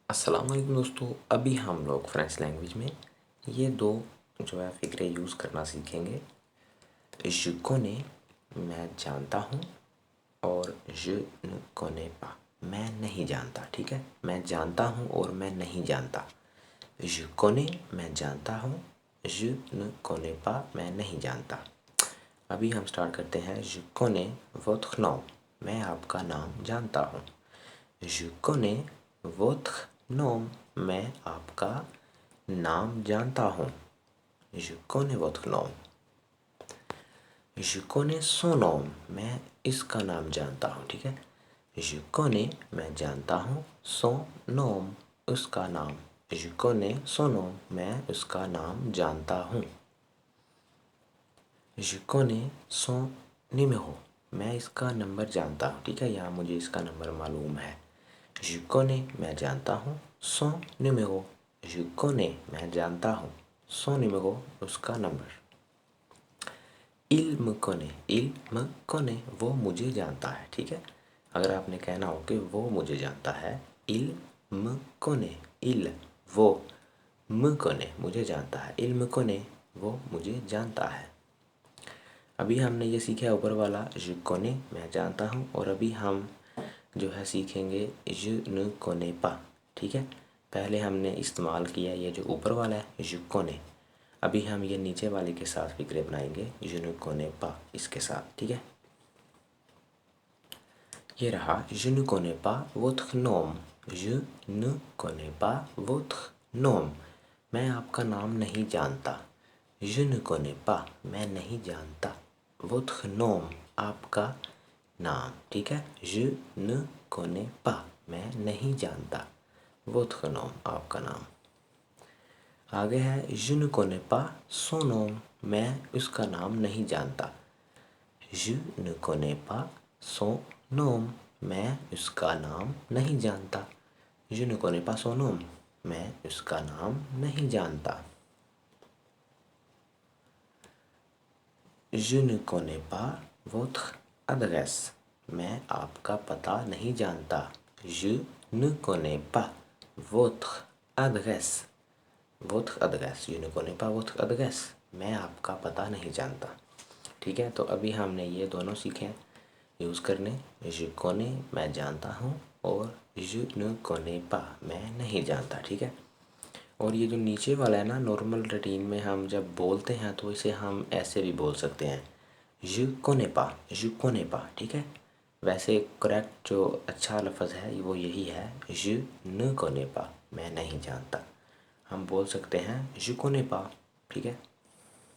अस्सलाम वालेकुम दोस्तों। अभी हम लोग फ्रेंच लैंग्वेज में ये दो जो है फ़िक्रे यूज़ करना सीखेंगे। je connais मैं जानता हूँ और je ne connais pas मैं नहीं जानता। ठीक है, मैं जानता हूँ और मैं नहीं जानता। je connais मैं जानता हूँ, je ne connais pas मैं नहीं जानता। अभी हम स्टार्ट करते हैं। je connais votre nom मैं आपका नाम जानता हूँ। je connais votre nom मैं आपका नाम जानता हूँ। je connais votre nom। je connais son nom मैं इसका नाम जानता हूँ। ठीक है, je connais मैं जानता हूँ, son nom उसका नाम। je connais son nom मैं उसका नाम जानता हूँ। je connais son numéro मैं इसका नंबर जानता हूँ। ठीक है, यहाँ मुझे इसका नंबर मालूम है। je connais मैं जानता हूँ, son numéro je connais मैं जानता हूँ, son numéro उसका नंबर। il me connaît वो मुझे जानता है। ठीक है, अगर आपने कहना हो कि वो मुझे जानता है, il me connaît il वो me connaît मुझे जानता है, il me connaît वो मुझे जानता है। अभी हमने ये सीखा ऊपर वाला je connais मैं जानता हूँ, और अभी हम जो है सीखेंगे je ne connais pas। ठीक है, पहले हमने इस्तेमाल किया ये जो ऊपर वाला है je connais, अभी हम ये नीचे वाले के साथ फिक्रे बनाएंगे je ne connais pas इसके साथ। ठीक है, ये रहा je ne connais pas votre nom je ne connais pas votre nom मैं आपका नाम नहीं जानता। je ne connais pas मैं नहीं जानता, votre nom आपका नाम। ठीक है, je ne connais pas मैं नहीं जानता, votre nom आपका नाम। आगे है je ne connais pas son nom मैं उसका नाम नहीं जानता। je ne connais pas son nom मैं उसका नाम नहीं जानता। je ne connais pas son nom मैं उसका नाम नहीं जानता। je ne connais pas votre adresse मैं आपका पता नहीं जानता। je ne connais pas votre adresse votre adresse je ne connais pas votre adresse मैं आपका पता नहीं जानता। ठीक है, तो अभी हमने ये दोनों सीखे यूज़ करने। je connais मैं जानता हूँ और je ne connais pas मैं नहीं जानता। ठीक है, और ये जो नीचे वाला है ना, नॉर्मल रूटीन में हम जब बोलते हैं तो इसे हम ऐसे भी बोल सकते हैं je connais pas je connais pas। ठीक है, वैसे करेक्ट जो अच्छा लफ्ज़ है वो यही है je ne connais pas मैं नहीं जानता। हम बोल सकते हैं je connais pas। ठीक है।